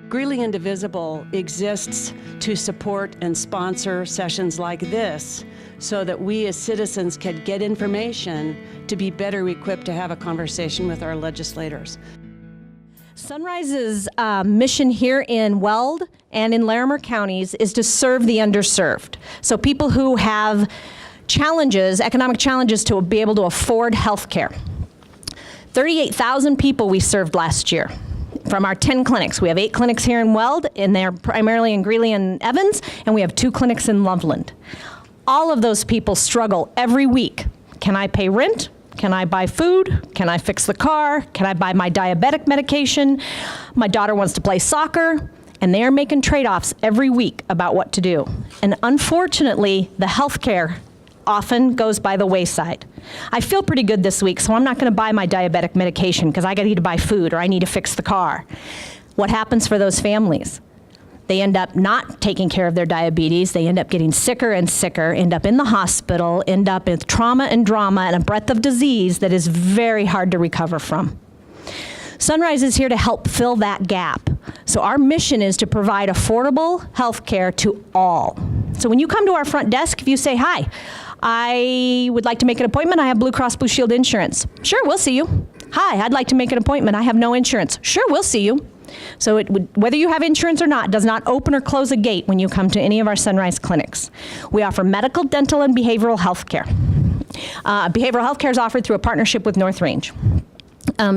Greeley Indivisible exists to support and sponsor sessions like this so that we as citizens can get information to be better equipped to have a conversation with our legislators. Sunrise's mission here in Weld and in Larimer counties is to serve the underserved. So people who have challenges, economic challenges, to be able to afford health care. 38,000 people we served last year from our 10 clinics. We have 8 clinics here in Weld, and they're primarily in Greeley and Evans, and we have 2 clinics in Loveland. All of those people struggle every week. Can I pay rent? Can I buy food? Can I fix the car? Can I buy my diabetic medication? My daughter wants to play soccer, and they are making trade-offs every week about what to do. And unfortunately, the health care often goes by the wayside. I feel pretty good this week, so I'm not going to buy my diabetic medication because I need to buy food or I need to fix the car. What happens for those families? They end up not taking care of their diabetes. They end up getting sicker and sicker, end up in the hospital, end up with trauma and drama and a breadth of disease that is very hard to recover from. Sunrise is here to help fill that gap. So our mission is to provide affordable health care to all. So when you come to our front desk, if you say, "Hi, I would like to make an appointment. I have Blue Cross Blue Shield insurance." "Sure, we'll see you." "Hi, I'd like to make an appointment. I have no insurance." "Sure, we'll see you." So whether you have insurance or not, does not open or close a gate when you come to any of our Sunrise clinics. We offer medical, dental, and behavioral health care. Behavioral health care is offered through a partnership with North Range.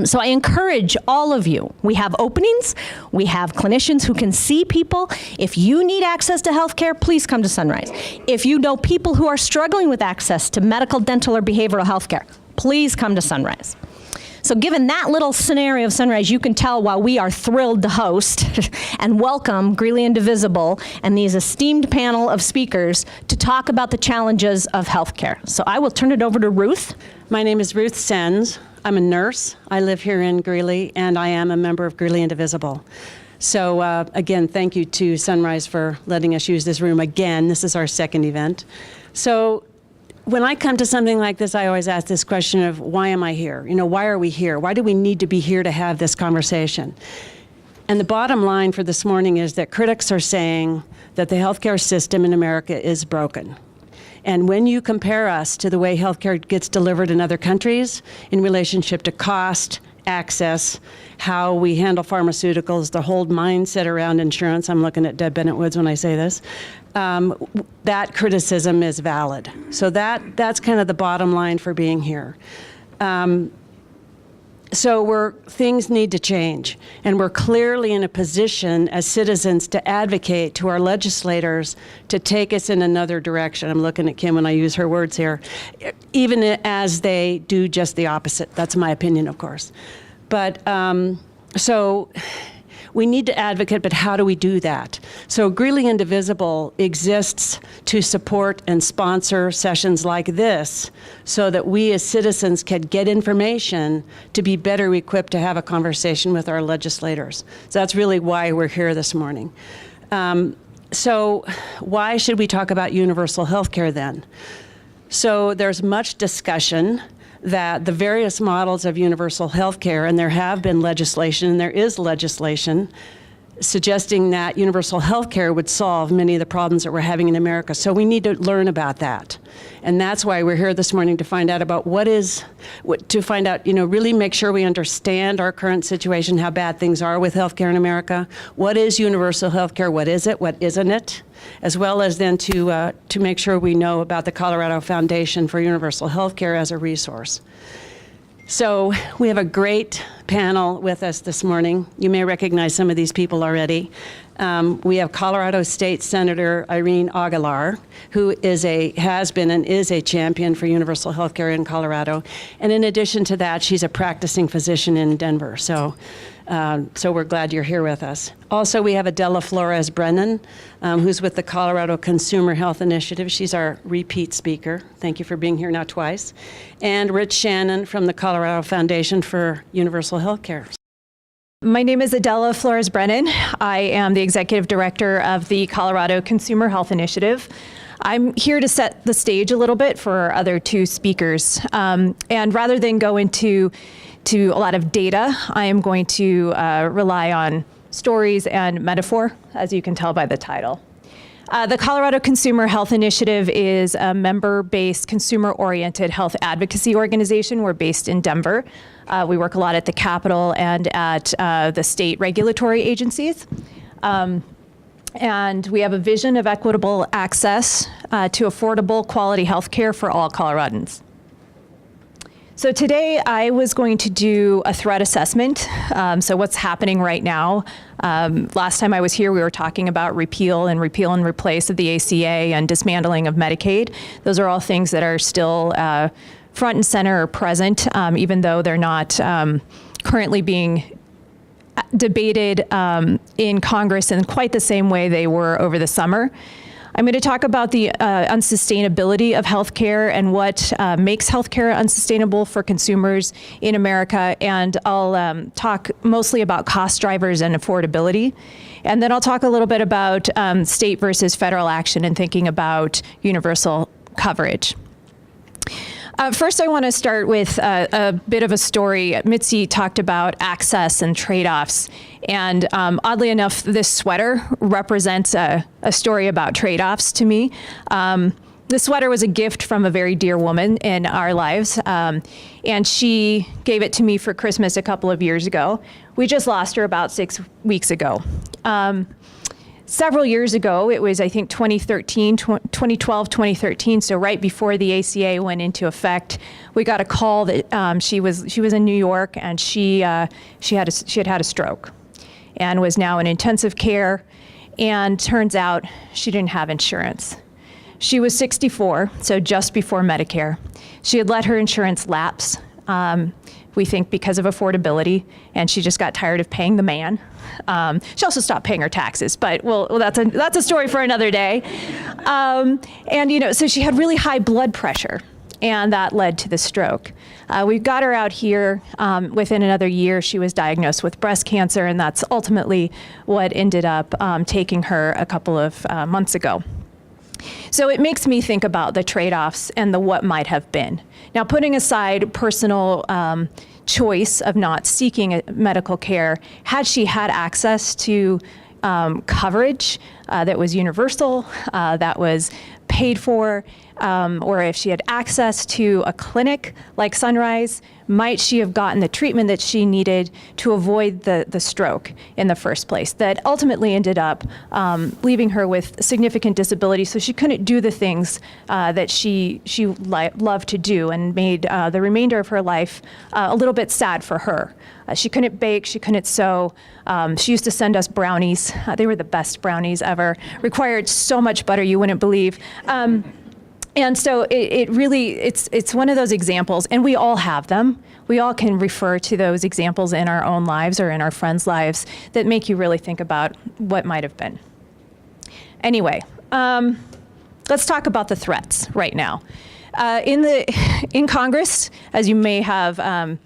So I encourage all of you. We have openings. We have clinicians who can see people. If you need access to health care, please come to Sunrise. If you know people who are struggling with access to medical, dental, or behavioral health care, please come to Sunrise. So given that little scenario of Sunrise, you can tell why we are thrilled to host and welcome Greeley Indivisible and these esteemed panel of speakers to talk about the challenges of healthcare. So I will turn it over to Ruth. My name is Ruth Sens. I'm a nurse. I live here in Greeley, and I am a member of Greeley Indivisible. So again, thank you to Sunrise for letting us use this room again. This is our second event. So when I come to something like this, I always ask this question of, why am I here? You know, why are we here? Why do we need to be here to have this conversation? And the bottom line for this morning is that critics are saying that the healthcare system in America is broken. And when you compare us to the way healthcare gets delivered in other countries in relationship to cost, access, how we handle pharmaceuticals, the whole mindset around insurance, I'm looking at Deb Bennett Woods when I say this, that criticism is valid. So that's kind of the bottom line for being here. So things need to change, and we're clearly in a position as citizens to advocate to our legislators to take us in another direction. I'm looking at Kim when I use her words here, even as they do just the opposite. That's my opinion, of course. But so we need to advocate, but how do we do that? So Greeley Indivisible exists to support and sponsor sessions like this so that we as citizens can get information to be better equipped to have a conversation with our legislators. So that's really why we're here this morning. So why should we talk about universal health care then? So there's much discussion that the various models of universal health care, and there have been legislation, and there is legislation, suggesting that universal health care would solve many of the problems that we're having in America. So we need to learn about that. And that's why we're here this morning, to find out about really make sure we understand our current situation, how bad things are with health care in America. What is universal health care? What is it? What isn't it? As well as then to make sure we know about the Colorado Foundation for Universal Health Care as a resource. So we have a great panel with us this morning. You may recognize some of these people already. We have Colorado State Senator Irene Aguilar, who has been and is a champion for universal health care in Colorado. And in addition to that, she's a practicing physician in Denver. So we're glad you're here with us. Also, we have Adela Flores-Brennan, who's with the Colorado Consumer Health Initiative. She's our repeat speaker. Thank you for being here now twice. And Rich Shannon from the Colorado Foundation for Universal Health Care. My name is Adela Flores-Brennan. I am the Executive Director of the Colorado Consumer Health Initiative. I'm here to set the stage a little bit for our other two speakers. And rather than go into a lot of data, I am going to rely on stories, and metaphor, as you can tell by the title. The Colorado Consumer Health Initiative is a member-based, consumer-oriented health advocacy organization. We're based in Denver. We work a lot at the Capitol and at the state regulatory agencies. And we have a vision of equitable access to affordable, quality health care for all Coloradans. So today I was going to do a threat assessment. So what's happening right now? Last time I was here, we were talking about repeal and replace of the ACA and dismantling of Medicaid. Those are all things that are still front and center or present, even though they're not currently being debated in Congress in quite the same way they were over the summer. I'm going to talk about the unsustainability of healthcare and what makes healthcare unsustainable for consumers in America, and I'll talk mostly about cost drivers and affordability. And then I'll talk a little bit about state versus federal action and thinking about universal coverage. First, I want to start with a bit of a story. Mitzi talked about access and trade-offs. And oddly enough, this sweater represents a story about trade-offs to me. This sweater was a gift from a very dear woman in our lives. And she gave it to me for Christmas a couple of years ago. We just lost her about 6 weeks ago. Several years ago, it was, I think, 2012, 2013, so right before the ACA went into effect, we got a call that she was in New York, and she had had a stroke and was now in intensive care, and turns out she didn't have insurance. She was 64, so just before Medicare. She had let her insurance lapse, we think because of affordability, and she just got tired of paying the man. She also stopped paying her taxes, but well, that's a story for another day. And so she had really high blood pressure, and that led to the stroke. We got her out here. Within another year, she was diagnosed with breast cancer, and that's ultimately what ended up taking her a couple of months ago. So it makes me think about the trade-offs and the what might have been. Now, putting aside personal choice of not seeking medical care, had she had access to coverage that was universal, that was paid for, or if she had access to a clinic like Sunrise, might she have gotten the treatment that she needed to avoid the stroke in the first place that ultimately ended up leaving her with significant disability, so she couldn't do the things that she loved to do, and made the remainder of her life a little bit sad for her. She couldn't bake, she couldn't sew. She used to send us brownies. They were the best brownies ever. Required so much butter you wouldn't believe. And so it's one of those examples, and we all have them. We all can refer to those examples in our own lives or in our friends' lives that make you really think about what might have been. Anyway, let's talk about the threats right now. In Congress, as you may have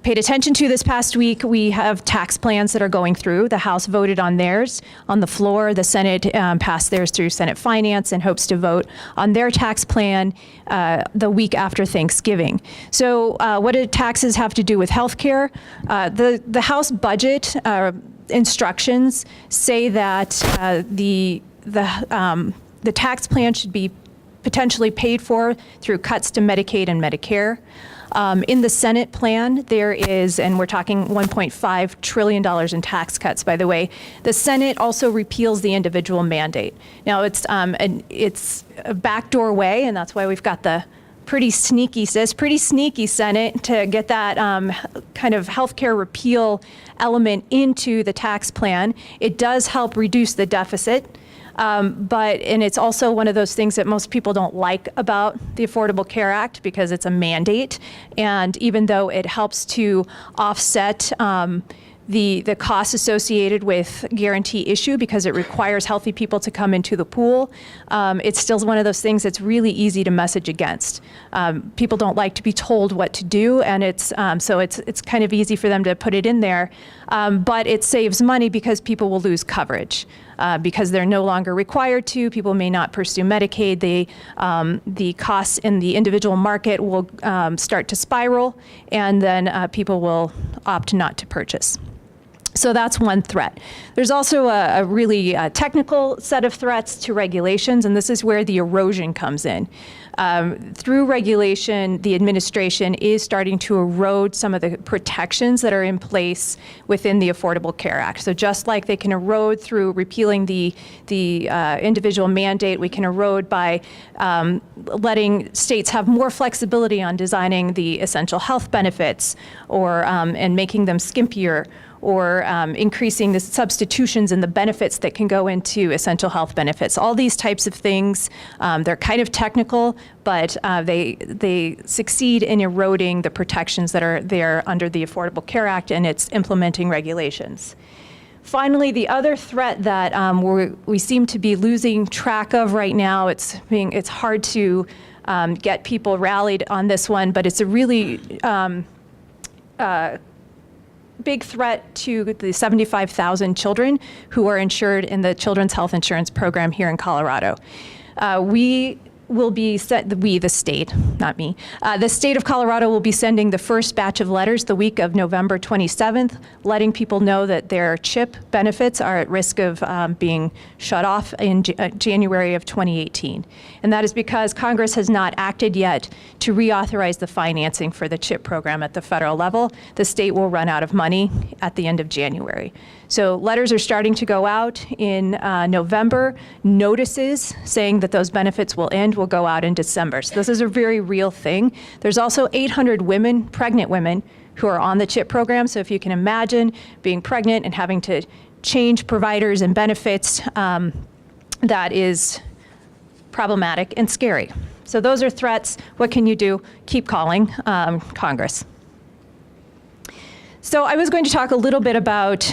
paid attention to this past week, we have tax plans that are going through. The House voted on theirs on the floor. The Senate passed theirs through Senate Finance and hopes to vote on their tax plan the week after Thanksgiving. So what do taxes have to do with health care? The House budget instructions say that the tax plan should be potentially paid for through cuts to Medicaid and Medicare. In the Senate plan, there is, and we're talking $1.5 trillion in tax cuts, by the way. The Senate also repeals the individual mandate. Now, it's a backdoor way, and that's why we've got the pretty sneaky Senate to get that kind of healthcare repeal element into the tax plan. It does help reduce the deficit. And it's also one of those things that most people don't like about the Affordable Care Act because it's a mandate. And even though it helps to offset the costs associated with guarantee issue because it requires healthy people to come into the pool, it's still one of those things that's really easy to message against. People don't like to be told what to do, and it's kind of easy for them to put it in there. But it saves money because people will lose coverage. Because they're no longer required to. People may not pursue Medicaid. The costs in the individual market will start to spiral, and then people will opt not to purchase. So that's one threat. There's also a really technical set of threats to regulations, and this is where the erosion comes in. Through regulation, the administration is starting to erode some of the protections that are in place within the Affordable Care Act. So just like they can erode through repealing the individual mandate, we can erode by letting states have more flexibility on designing the essential health benefits or and making them skimpier, or increasing the substitutions and the benefits that can go into essential health benefits. All these types of things, they're kind of technical, but they succeed in eroding the protections that are there under the Affordable Care Act and its implementing regulations. Finally, the other threat that we seem to be losing track of right now, it's hard to get people rallied on this one, but it's a really big threat to the 75,000 children who are insured in the Children's Health Insurance Program here in Colorado. We will be the state, not me. The state of Colorado will be sending the first batch of letters the week of November 27th, letting people know that their CHIP benefits are at risk of being shut off in January of 2018. And that is because Congress has not acted yet to reauthorize the financing for the CHIP program at the federal level. The state will run out of money at the end of January. So letters are starting to go out in November. Notices saying that those benefits will end will go out in December. So this is a very real thing. There's also 800 women, pregnant women, who are on the CHIP program. So if you can imagine being pregnant and having to change providers and benefits, that is problematic and scary. So those are threats. What can you do? Keep calling Congress. So I was going to talk a little bit about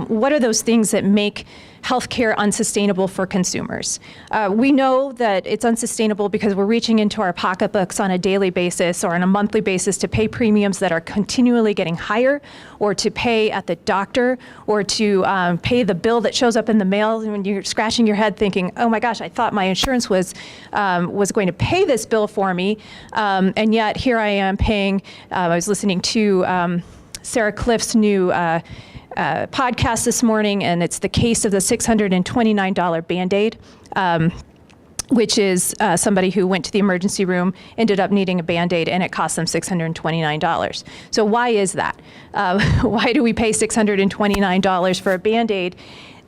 what are those things that make healthcare unsustainable for consumers. We know that it's unsustainable because we're reaching into our pocketbooks on a daily basis or on a monthly basis to pay premiums that are continually getting higher, or to pay at the doctor, or to pay the bill that shows up in the mail when you're scratching your head thinking, oh my gosh, I thought my insurance was going to pay this bill for me, and yet here I am paying. I was listening to Sarah Cliff's new podcast this morning, and it's the case of the $629 Band-Aid, which is somebody who went to the emergency room, ended up needing a Band-Aid, and it cost them $629. So why is that? Why do we pay $629 for a Band-Aid?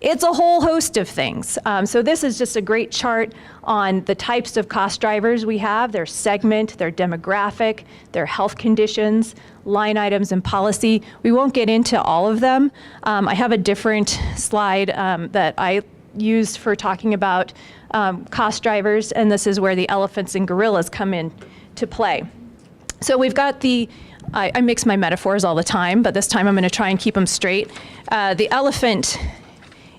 It's a whole host of things. So this is just a great chart on the types of cost drivers we have, their segment, their demographic, their health conditions, line items, and policy. We won't get into all of them. I have a different slide that I used for talking about cost drivers, and this is where the elephants and gorillas come in to play. So we've got I mix my metaphors all the time, but this time I'm going to try and keep them straight. The elephant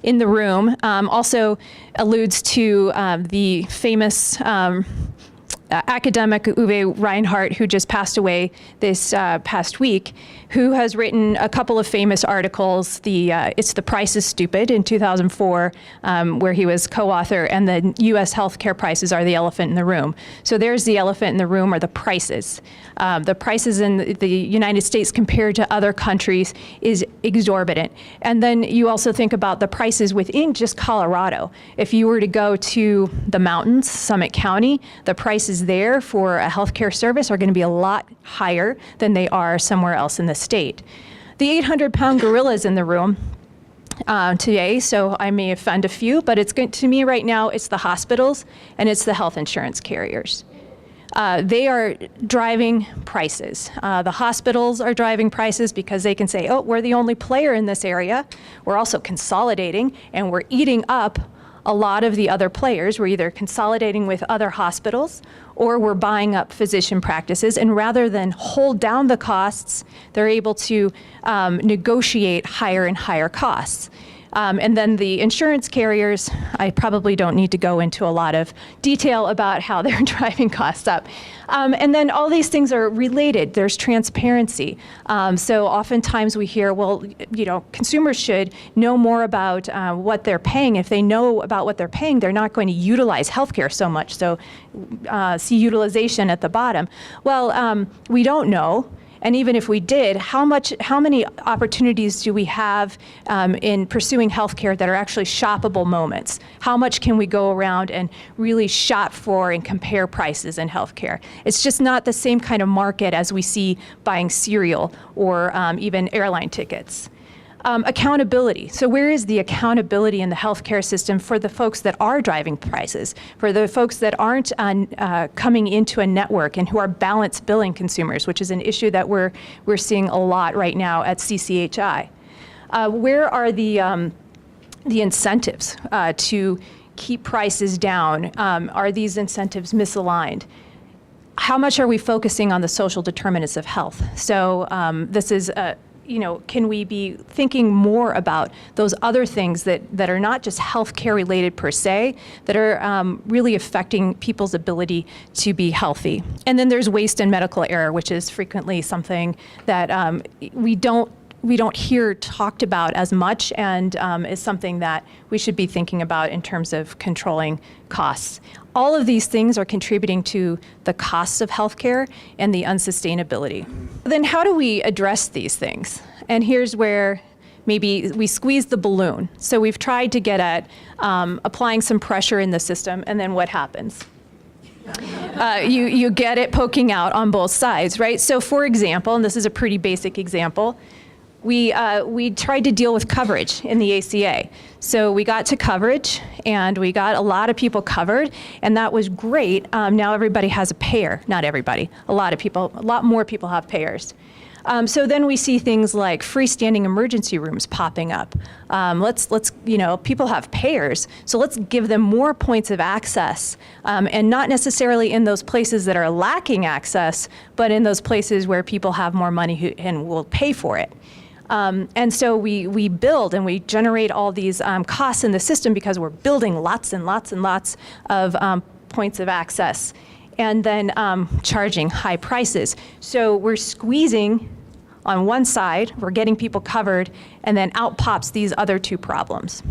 in the room also alludes to the famous academic Uwe Reinhardt, who just passed away this past week, who has written a couple of famous articles. It's The Price is Stupid in 2004, where he was co-author, and the U.S. healthcare prices are the elephant in the room. So there's the elephant in the room, are the prices. The prices in the United States compared to other countries is exorbitant. And then you also think about the prices within just Colorado. If you were to go to the mountains, Summit County, the prices there for a healthcare service are going to be a lot higher than they are somewhere else in the state. The 800-pound gorillas in the room today, so I may offend a few, but it's good to me right now, it's the hospitals and it's the health insurance carriers. They are driving prices. The hospitals are driving prices because they can say, oh, we're the only player in this area. We're also consolidating, and we're eating up a lot of the other players. We're either consolidating with other hospitals or we're buying up physician practices. And rather than hold down the costs, they're able to negotiate higher and higher costs. And then the insurance carriers, I probably don't need to go into a lot of detail about how they're driving costs up. And then all these things are related. There's transparency. So oftentimes we hear, well, consumers should know more about what they're paying. If they know about what they're paying, they're not going to utilize healthcare so much. So see utilization at the bottom. Well, we don't know. And even if we did, how many opportunities do we have in pursuing healthcare that are actually shoppable moments? How much can we go around and really shop for and compare prices in healthcare? It's just not the same kind of market as we see buying cereal or even airline tickets. Accountability. So where is the accountability in the healthcare system for the folks that are driving prices, for the folks that aren't coming into a network and who are balance billing consumers, which is an issue that we're seeing a lot right now at CCHI? Where are the incentives to keep prices down? Are these incentives misaligned? How much are we focusing on the social determinants of health? So this is can we be thinking more about those other things that are not just healthcare related per se, that are really affecting people's ability to be healthy? And then there's waste and medical error, which is frequently something that we don't hear talked about as much, and is something that we should be thinking about in terms of controlling costs. All of these things are contributing to the costs of healthcare and the unsustainability. Then how do we address these things? And here's where maybe we squeeze the balloon. So we've tried to get at applying some pressure in the system, and then what happens? You get it poking out on both sides, right? So for example, and this is a pretty basic example, we tried to deal with coverage in the ACA. So we got to coverage, and we got a lot of people covered, and that was great. Now everybody has a payer. Not everybody. A lot more people have payers. So then we see things like freestanding emergency rooms popping up. People have payers, so let's give them more points of access, and not necessarily in those places that are lacking access, but in those places where people have more money and will pay for it. And so we build and we generate all these costs in the system because we're building lots and lots and lots of points of access, and then charging high prices. So we're squeezing on one side, we're getting people covered, and then out pops these other two problems.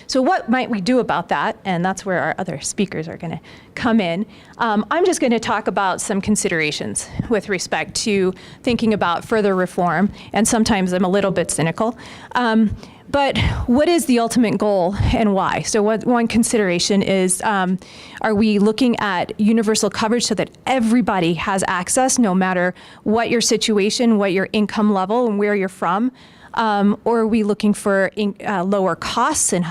So what might we do about that? And that's where our other speakers are going to come in. I'm just going to talk about some considerations with respect to thinking about further reform, and sometimes I'm a little bit cynical. But what is the ultimate goal and why? So one consideration is, are we looking at universal coverage so that everybody has access, no matter what your situation, what your income level, and where you're from? Or are we looking for lower costs and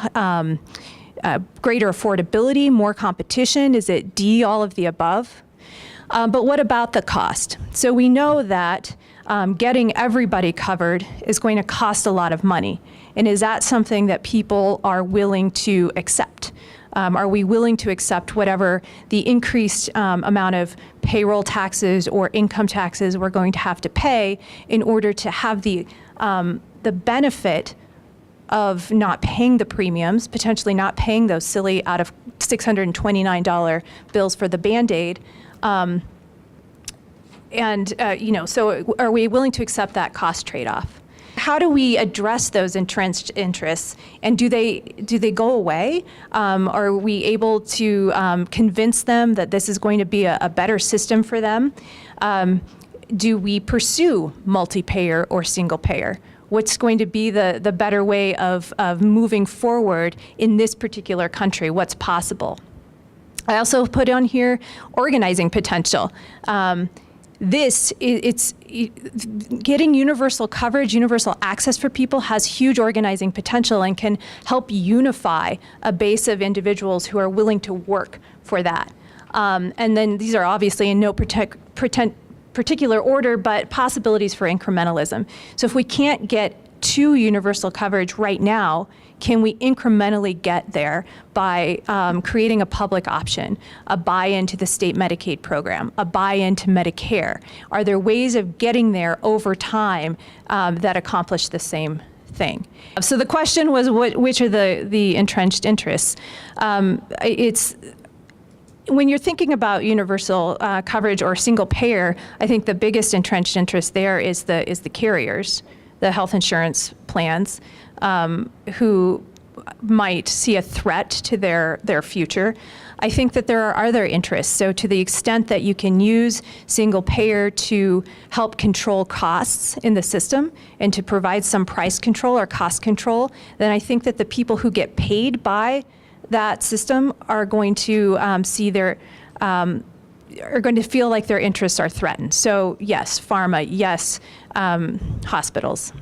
greater affordability, more competition? Is it D, all of the above? But what about the cost? So we know that getting everybody covered is going to cost a lot of money. And is that something that people are willing to accept? Are we willing to accept whatever the increased amount of payroll taxes or income taxes we're going to have to pay in order to have the benefit of not paying the premiums, potentially not paying those silly out of $629 bills for the Band-Aid? So are we willing to accept that cost trade-off? How do we address those entrenched interests, and do they go away? Are we able to convince them that this is going to be a better system for them? Do we pursue multi-payer or single-payer? What's going to be the better way of moving forward in this particular country? What's possible? I also put on here organizing potential. It's getting universal coverage, universal access for people has huge organizing potential and can help unify a base of individuals who are willing to work for that. And then these are obviously in no particular order, but possibilities for incrementalism. So if we can't get to universal coverage right now, can we incrementally get there by creating a public option, a buy-in to the state Medicaid program, a buy-in to Medicare? Are there ways of getting there over time that accomplish the same thing? So the question was, which are the entrenched interests? When you're thinking about universal coverage or single payer, I think the biggest entrenched interest there is the carriers, the health insurance plans, who might see a threat to their future. I think that there are other interests. So to the extent that you can use single payer to help control costs in the system and to provide some price control or cost control, then I think that the people who get paid by that system are going to see their are going to feel like their interests are threatened. So yes, pharma, yes, hospitals.